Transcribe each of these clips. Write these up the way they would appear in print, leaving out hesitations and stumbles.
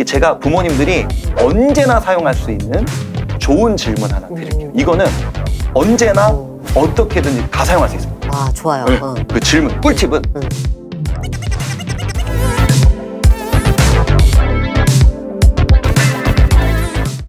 제가 부모님들이 언제나 사용할 수 있는 좋은 질문 하나 드릴게요. 이거는 언제나 어떻게든지 다 사용할 수 있습니다. 아, 좋아요. 그 질문, 꿀팁은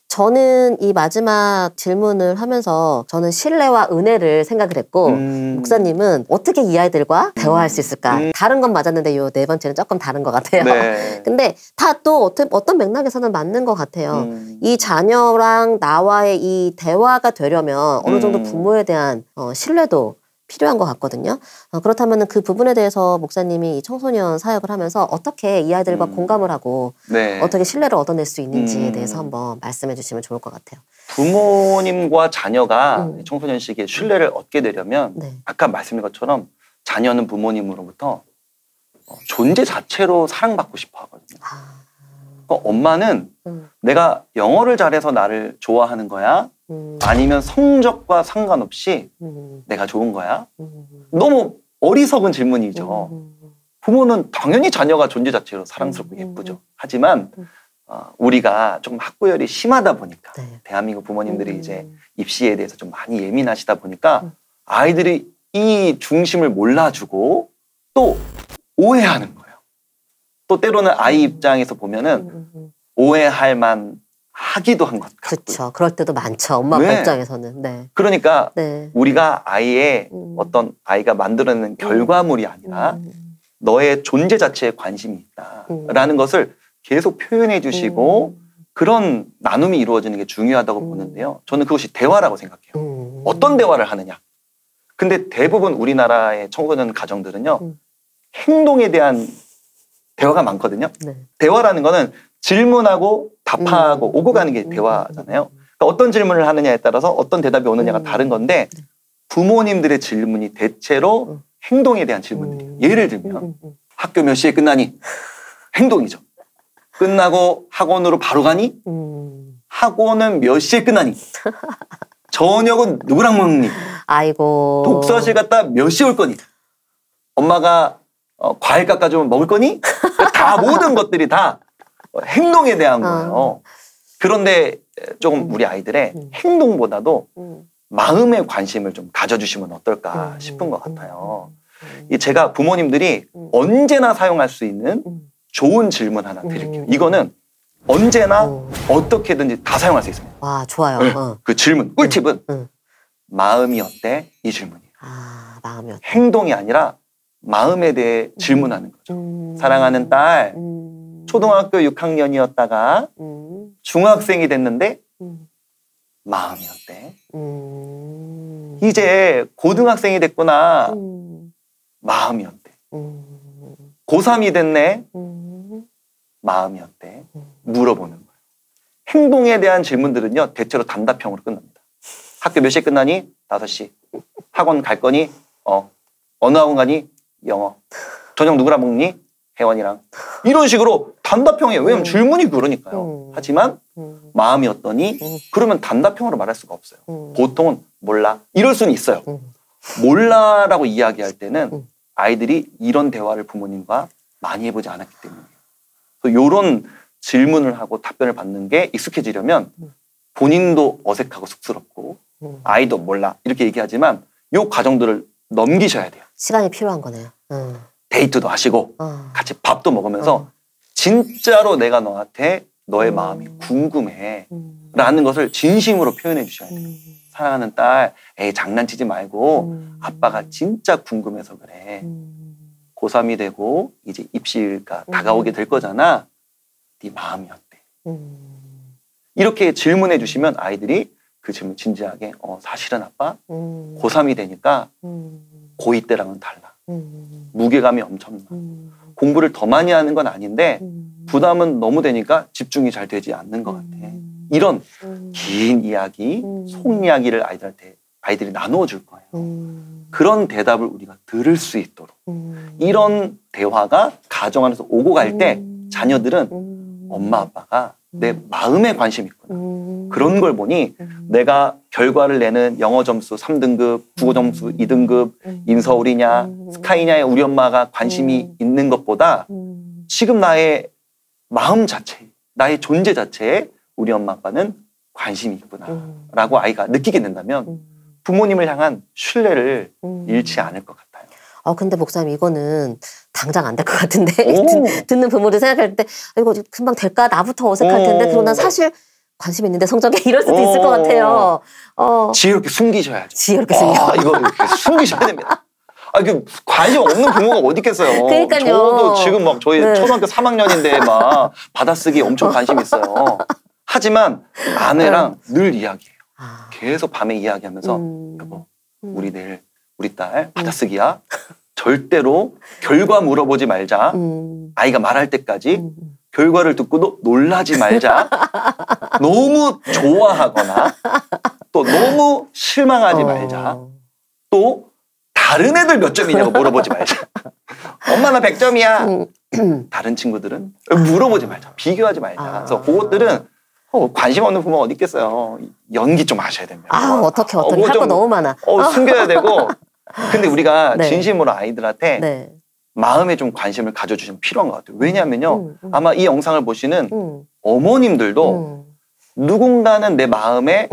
저는 이 마지막 질문을 하면서 저는 신뢰와 은혜를 생각을 했고 목사님은 어떻게 이 아이들과 대화할 수 있을까? 다른 건 맞았는데 요 네 번째는 조금 다른 것 같아요. 네. 근데 다 또 어떤 맥락에서는 맞는 것 같아요. 이 자녀랑 나와의 이 대화가 되려면 어느 정도 부모에 대한 신뢰도 필요한 것 같거든요. 그렇다면 그 부분에 대해서 목사님이 이 청소년 사역을 하면서 어떻게 이 아이들과 공감을 하고 네. 어떻게 신뢰를 얻어낼 수 있는지에 대해서 한번 말씀해 주시면 좋을 것 같아요. 부모님과 자녀가 청소년 시기에 신뢰를 얻게 되려면 네. 아까 말씀드린 것처럼 자녀는 부모님으로부터 존재 자체로 사랑받고 싶어 하거든요. 그러니까 엄마는 내가 영어를 잘해서 나를 좋아하는 거야? 아니면 성적과 상관없이 내가 좋은 거야? 너무 어리석은 질문이죠. 부모는 당연히 자녀가 존재 자체로 사랑스럽고 예쁘죠. 하지만 우리가 조금 학구열이 심하다 보니까 네. 대한민국 부모님들이 이제 입시에 대해서 좀 많이 예민하시다 보니까 아이들이 이 중심을 몰라주고 또 오해하는 거예요. 또 때로는 아이 입장에서 보면은 오해할 만 하기도 한 것 같고. 그렇죠. 그럴 때도 많죠. 엄마 아빠 네. 입장에서는. 네. 그러니까 네. 우리가 아이의 어떤 아이가 만들어내는 결과물이 아니라 너의 존재 자체에 관심이 있다라는 것을 계속 표현해 주시고 그런 나눔이 이루어지는 게 중요하다고 보는데요. 저는 그것이 대화라고 생각해요. 어떤 대화를 하느냐. 근데 대부분 우리나라의 청소년 가정들은요. 행동에 대한 대화가 많거든요. 네. 대화라는 거는 질문하고 답하고 오고 가는 게 대화잖아요. 그러니까 어떤 질문을 하느냐에 따라서 어떤 대답이 오느냐가 다른 건데 부모님들의 질문이 대체로 행동에 대한 질문들이에요. 예를 들면 학교 몇 시에 끝나니? 행동이죠. 끝나고 학원으로 바로 가니? 학원은 몇 시에 끝나니? 저녁은 누구랑 먹니? 아이고. 독서실 갔다 몇 시에 올 거니? 엄마가 과일 깎아주면 먹을 거니? 다 모든 것들이 다 행동에 대한 거예요. 그런데 조금 우리 아이들의 행동보다도 마음의 관심을 좀 가져주시면 어떨까 싶은 것 같아요. 제가 부모님들이 언제나 사용할 수 있는 좋은 질문 하나 드릴게요. 이거는 언제나 어떻게든지 다 사용할 수 있습니다. 와, 좋아요. 그 질문, 꿀팁은 마음이 어때? 이 질문이에요. 아, 마음이 어때? 행동이 아니라 마음에 대해 질문하는 거죠. 사랑하는 딸, 초등학교 6학년이었다가 중학생이 됐는데 마음이 어때? 이제 고등학생이 됐구나. 마음이 어때? 고3이 됐네. 마음이 어때? 물어보는 거예요. 행동에 대한 질문들은요. 대체로 단답형으로 끝납니다. 학교 몇 시에 끝나니? 5시. 학원 갈 거니? 어느 학원 가니? 영어. 저녁 누구랑 먹니? 혜원이랑. 이런 식으로 단답형이에요. 왜냐면 질문이 그러니까요. 하지만 마음이 어떠니? 그러면 단답형으로 말할 수가 없어요. 보통은 몰라. 이럴 수는 있어요. 몰라라고 이야기할 때는 아이들이 이런 대화를 부모님과 많이 해보지 않았기 때문이에요. 이런 질문을 하고 답변을 받는 게 익숙해지려면 본인도 어색하고 쑥스럽고 아이도 몰라 이렇게 얘기하지만 이 과정들을 넘기셔야 돼요. 시간이 필요한 거네요. 데이트도 하시고 같이 밥도 먹으면서 진짜로 내가 너한테 너의 마음이 궁금해 라는 것을 진심으로 표현해 주셔야 돼요. 사랑하는 딸, 에이 장난치지 말고 아빠가 진짜 궁금해서 그래. 고3이 되고 이제 입시가 다가오게 될 거잖아. 네 마음이 어때? 이렇게 질문해 주시면 아이들이 그 질문 진지하게 사실은 아빠 고3이 되니까 고2 때랑은 달라. 무게감이 엄청나. 공부를 더 많이 하는 건 아닌데 부담은 너무 되니까 집중이 잘 되지 않는 것 같아. 이런 긴 이야기, 속 이야기를 아이들이 나누어 줄 거예요. 그런 대답을 우리가 들을 수 있도록 이런 대화가 가정 안에서 오고 갈 때 자녀들은 엄마 아빠가 내 마음에 관심이 있구나. 그런 걸 보니 내가 결과를 내는 영어 점수 3등급, 국어 점수 2등급, 인서울이냐, 스카이냐에 우리 엄마가 관심이 있는 것보다 지금 나의 마음 자체, 나의 존재 자체에 우리 엄마 아빠는 관심이 있구나 라고 아이가 느끼게 된다면 부모님을 향한 신뢰를 잃지 않을 것 같아요. 근데 목사님 이거는 당장 안 될 것 같은데 듣는 부모들 생각할 때 이거 금방 될까? 나부터 어색할 텐데 그러나 사실 관심 있는데 성적에 이럴 수도 있을 것 같아요. 지혜롭게 숨기셔야죠. 지혜롭게 숨겨. 이거 이렇게 숨기셔야 됩니다. 관심 없는 부모가 어디 있겠어요. 그러니까요. 저도 지금 막 저희 초등학교 3학년인데 막 받아쓰기 엄청 관심 있어요. 하지만 아내랑 늘 이야기해요. 계속 밤에 이야기하면서 여보, 우리 내일 우리 딸 받아쓰기야. 절대로 결과 물어보지 말자. 아이가 말할 때까지 결과를 듣고도 놀라지 말자. 너무 좋아하거나 또 너무 실망하지 말자. 또 다른 애들 몇 점이냐고 물어보지 말자. 엄마 나 100점이야. 다른 친구들은 물어보지 말자. 비교하지 말자. 그래서 그것들은 관심 없는 부모가 어디 있겠어요. 연기 좀 하셔야 됩니다. 어떻게 할 거 너무 많아. 숨겨야 되고. 근데 우리가 네. 진심으로 아이들한테 네. 마음에 좀 관심을 가져주시면 필요한 것 같아요. 왜냐하면요. 아마 이 영상을 보시는 어머님들도 누군가는 내 마음에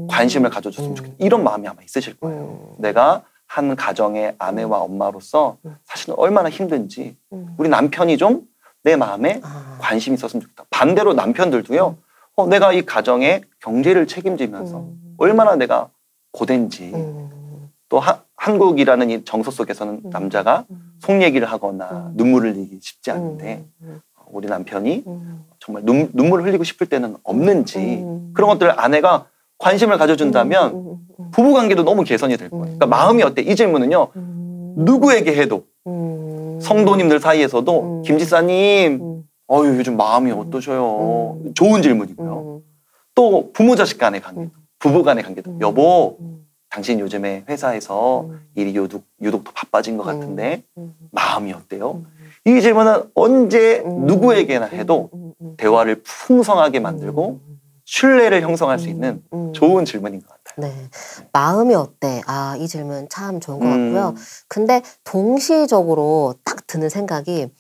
관심을 가져줬으면 좋겠다. 이런 마음이 아마 있으실 거예요. 내가 한 가정의 아내와 엄마로서 사실은 얼마나 힘든지 우리 남편이 좀 내 마음에 관심이 있었으면 좋겠다. 반대로 남편들도요. 내가 이 가정의 경제를 책임지면서 얼마나 내가 고된지 또 한국이라는 이 정서 속에서는 남자가 속 얘기를 하거나 눈물을 흘리기 쉽지 않은데 우리 남편이 정말 눈물을 흘리고 싶을 때는 없는지 그런 것들을 아내가 관심을 가져준다면 부부관계도 너무 개선이 될 거예요. 그러니까 마음이 어때? 이 질문은요. 누구에게 해도 성도님들 사이에서도 김지사님 요즘 마음이 어떠셔요? 좋은 질문이고요. 또 부모 자식 간의 관계도 부부 간의 관계도 여보 당신 요즘에 회사에서 일이 유독 더 바빠진 것 같은데 마음이 어때요? 이 질문은 언제 누구에게나 해도 대화를 풍성하게 만들고 신뢰를 형성할 수 있는 좋은 질문인 것 같아요. 네. 마음이 어때? 이 질문 참 좋은 것 같고요. 근데 동시적으로 딱 드는 생각이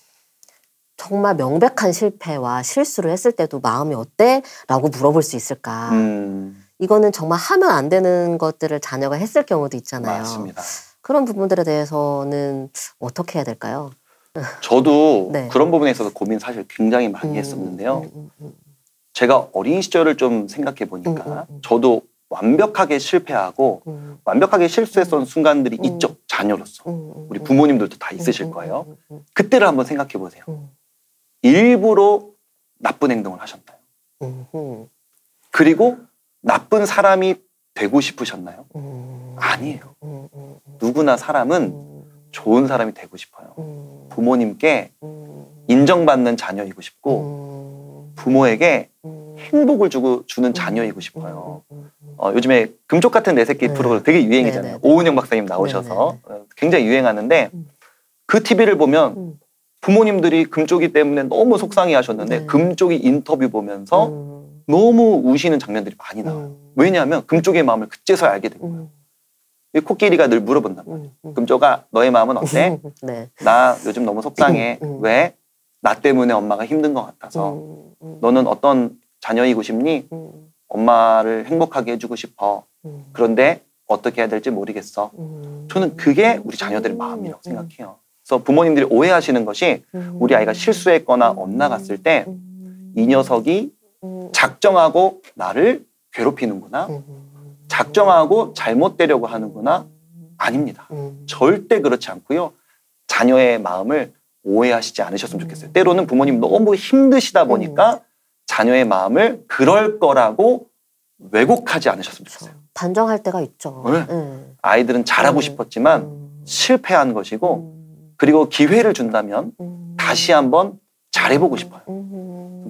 정말 명백한 실패와 실수를 했을 때도 마음이 어때? 라고 물어볼 수 있을까? 이거는 정말 하면 안 되는 것들을 자녀가 했을 경우도 있잖아요. 맞습니다. 그런 부분들에 대해서는 어떻게 해야 될까요? 저도 네. 그런 부분에 있어서 고민 사실 굉장히 많이 했었는데요. 제가 어린 시절을 좀 생각해 보니까 저도 완벽하게 실패하고 완벽하게 실수했던 순간들이 있죠. 자녀로서. 우리 부모님들도 다 있으실 거예요. 그때를 한번 생각해 보세요. 일부러 나쁜 행동을 하셨나요? 그리고 나쁜 사람이 되고 싶으셨나요? 아니에요. 누구나 사람은 좋은 사람이 되고 싶어요. 부모님께 인정받는 자녀이고 싶고 부모에게 행복을 주는 자녀이고 싶어요. 요즘에 금쪽 같은 내 새끼 프로그램 되게 유행이잖아요. 오은영 박사님 나오셔서 굉장히 유행하는데 그 TV를 보면 부모님들이 금쪽이 때문에 너무 속상해 하셨는데 금쪽이 인터뷰 보면서 너무 우시는 장면들이 많이 나와요. 왜냐하면 금쪽의 마음을 그제서야 알게 된 거예요. 이 코끼리가 늘 물어본단 말이에요. 금쪽아 너의 마음은 어때? 네. 나 요즘 너무 속상해. 왜? 나 때문에 엄마가 힘든 것 같아서. 너는 어떤 자녀이고 싶니? 엄마를 행복하게 해주고 싶어. 그런데 어떻게 해야 될지 모르겠어. 저는 그게 우리 자녀들의 마음이라고 생각해요. 그래서 부모님들이 오해하시는 것이 우리 아이가 실수했거나 엇나갔을 때 이 녀석이 작정하고 나를 괴롭히는구나. 작정하고 잘못되려고 하는구나. 아닙니다. 절대 그렇지 않고요. 자녀의 마음을 오해하시지 않으셨으면 좋겠어요. 때로는 부모님 너무 힘드시다 보니까 자녀의 마음을 그럴 거라고 왜곡하지 않으셨으면 좋겠어요. 단정할 때가 있죠. 네. 아이들은 잘하고 싶었지만 실패한 것이고 그리고 기회를 준다면 다시 한번 잘해보고 싶어요.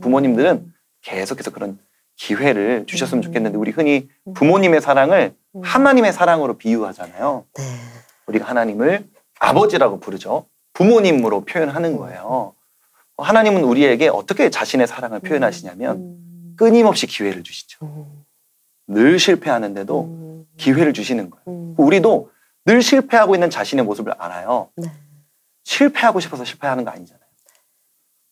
부모님들은 계속해서 그런 기회를 주셨으면 좋겠는데 우리 흔히 부모님의 사랑을 하나님의 사랑으로 비유하잖아요. 네. 우리가 하나님을 아버지라고 부르죠. 부모님으로 표현하는 거예요. 하나님은 우리에게 어떻게 자신의 사랑을 표현하시냐면 끊임없이 기회를 주시죠. 늘 실패하는데도 기회를 주시는 거예요. 우리도 늘 실패하고 있는 자신의 모습을 알아요. 실패하고 싶어서 실패하는 거 아니잖아요.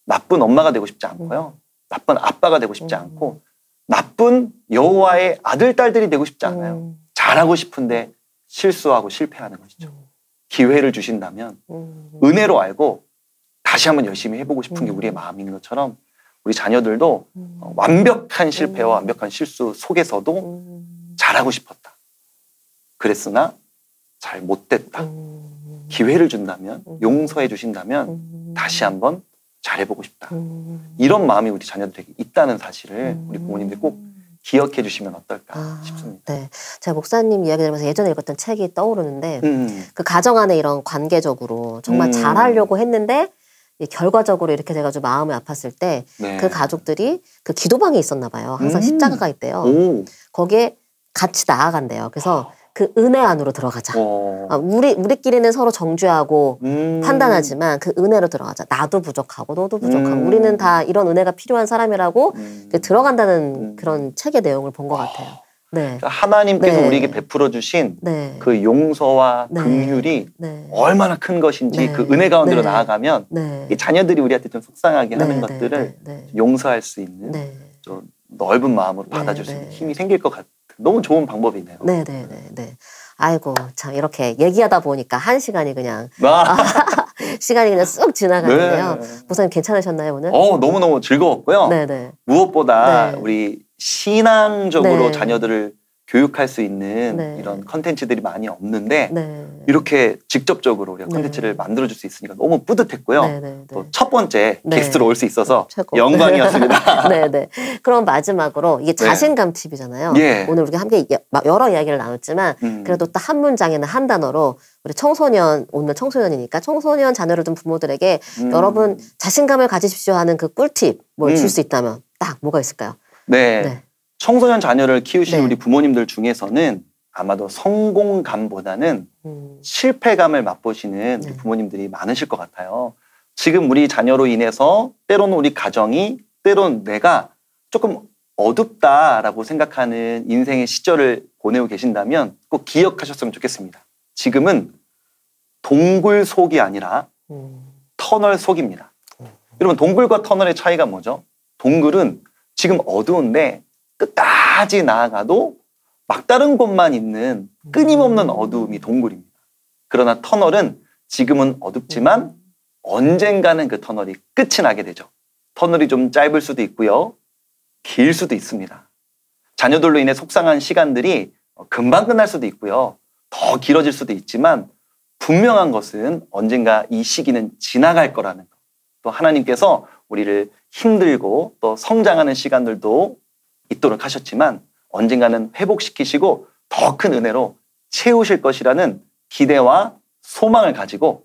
나쁜 엄마가 되고 싶지 않고요. 나쁜 아빠가 되고 싶지 않고 나쁜 여호와의 아들, 딸들이 되고 싶지 않아요. 잘하고 싶은데 실수하고 실패하는 것이죠. 기회를 주신다면 은혜로 알고 다시 한번 열심히 해보고 싶은 게 우리의 마음인 것처럼 우리 자녀들도 완벽한 실패와 완벽한 실수 속에서도 잘하고 싶었다. 그랬으나 잘 못됐다. 기회를 준다면, 용서해 주신다면 다시 한번 잘해보고 싶다. 이런 마음이 우리 자녀들에게 있다는 사실을 우리 부모님들이 꼭 기억해 주시면 어떨까 싶습니다. 네. 제가 목사님 이야기 들으면서 예전에 읽었던 책이 떠오르는데 그 가정 안에 이런 관계적으로 정말 잘하려고 했는데 결과적으로 이렇게 돼가지고 마음이 아팠을 때 그 가족들이 그 기도방에 있었나 봐요. 항상 십자가가 있대요. 거기에 같이 나아간대요. 그래서 그 은혜 안으로 들어가자. 우리끼리는 서로 정죄하고 판단하지만 그 은혜로 들어가자. 나도 부족하고 너도 부족하고 우리는 다 이런 은혜가 필요한 사람이라고 들어간다는 그런 책의 내용을 본 것 같아요. 네. 그러니까 하나님께서 우리에게 베풀어 주신 그 용서와 긍휼이 얼마나 큰 것인지 그 은혜 가운데로 나아가면 이 자녀들이 우리한테 좀 속상하게 하는 것들을 용서할 수 있는 좀 넓은 마음으로 받아줄 수 있는 힘이 생길 것 같아요. 너무 좋은 방법이네요. 네네네. 아이고 참 이렇게 얘기하다 보니까 1시간이 그냥 시간이 그냥 쑥 지나가는데요. 목사님 괜찮으셨나요 오늘? 너무너무 즐거웠고요. 네네. 무엇보다 우리 신앙적으로 자녀들을 교육할 수 있는 이런 컨텐츠들이 많이 없는데 이렇게 직접적으로 우리가 컨텐츠를 만들어줄 수 있으니까 너무 뿌듯했고요. 또 첫 번째 게스트로 올 수 있어서 최고. 영광이었습니다. 네네. 그럼 마지막으로 이게 자신감 팁이잖아요. 오늘 우리가 함께 여러 이야기를 나눴지만 그래도 또 한 문장에는 한 단어로 우리 청소년, 오늘 청소년이니까 청소년 자녀를 둔 부모들에게 여러분 자신감을 가지십시오 하는 그 꿀팁 뭘 줄 수 있다면 딱 뭐가 있을까요? 네. 청소년 자녀를 키우신 우리 부모님들 중에서는 아마도 성공감보다는 실패감을 맛보시는 우리 부모님들이 많으실 것 같아요. 지금 우리 자녀로 인해서 때로는 우리 가정이 때로는 내가 조금 어둡다라고 생각하는 인생의 시절을 보내고 계신다면 꼭 기억하셨으면 좋겠습니다. 지금은 동굴 속이 아니라 터널 속입니다. 여러분 동굴과 터널의 차이가 뭐죠? 동굴은 지금 어두운데 끝까지 나아가도 막다른 곳만 있는 끊임없는 어두움이 동굴입니다. 그러나 터널은 지금은 어둡지만 언젠가는 그 터널이 끝이 나게 되죠. 터널이 좀 짧을 수도 있고요. 길 수도 있습니다. 자녀들로 인해 속상한 시간들이 금방 끝날 수도 있고요. 더 길어질 수도 있지만 분명한 것은 언젠가 이 시기는 지나갈 거라는 것. 또 하나님께서 우리를 힘들고 또 성장하는 시간들도 있도록 하셨지만 언젠가는 회복시키시고 더 큰 은혜로 채우실 것이라는 기대와 소망을 가지고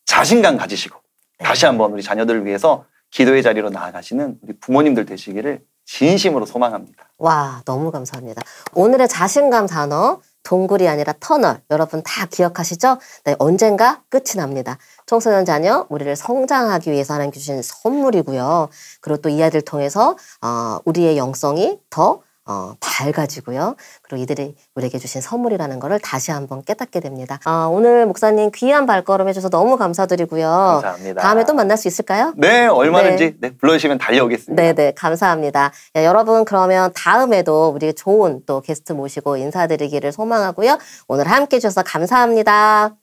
자신감 가지시고 다시 한번 우리 자녀들을 위해서 기도의 자리로 나아가시는 우리 부모님들 되시기를 진심으로 소망합니다. 와, 너무 감사합니다. 오늘의 자신감 단어 동굴이 아니라 터널 여러분 다 기억하시죠? 네, 언젠가 끝이 납니다. 청소년 자녀 우리를 성장하기 위해서 하나님 주신 선물이고요. 그리고 또 이 아이들 통해서 우리의 영성이 더 밝아지고요. 그리고 이들이 우리에게 주신 선물이라는 것을 다시 한번 깨닫게 됩니다. 오늘 목사님 귀한 발걸음 해줘서 너무 감사드리고요. 감사합니다. 다음에 또 만날 수 있을까요? 네, 얼마든지 불러주시면 달려오겠습니다. 네네, 감사합니다. 여러분 그러면 다음에도 우리 좋은 또 게스트 모시고 인사드리기를 소망하고요. 오늘 함께 해주셔서 감사합니다.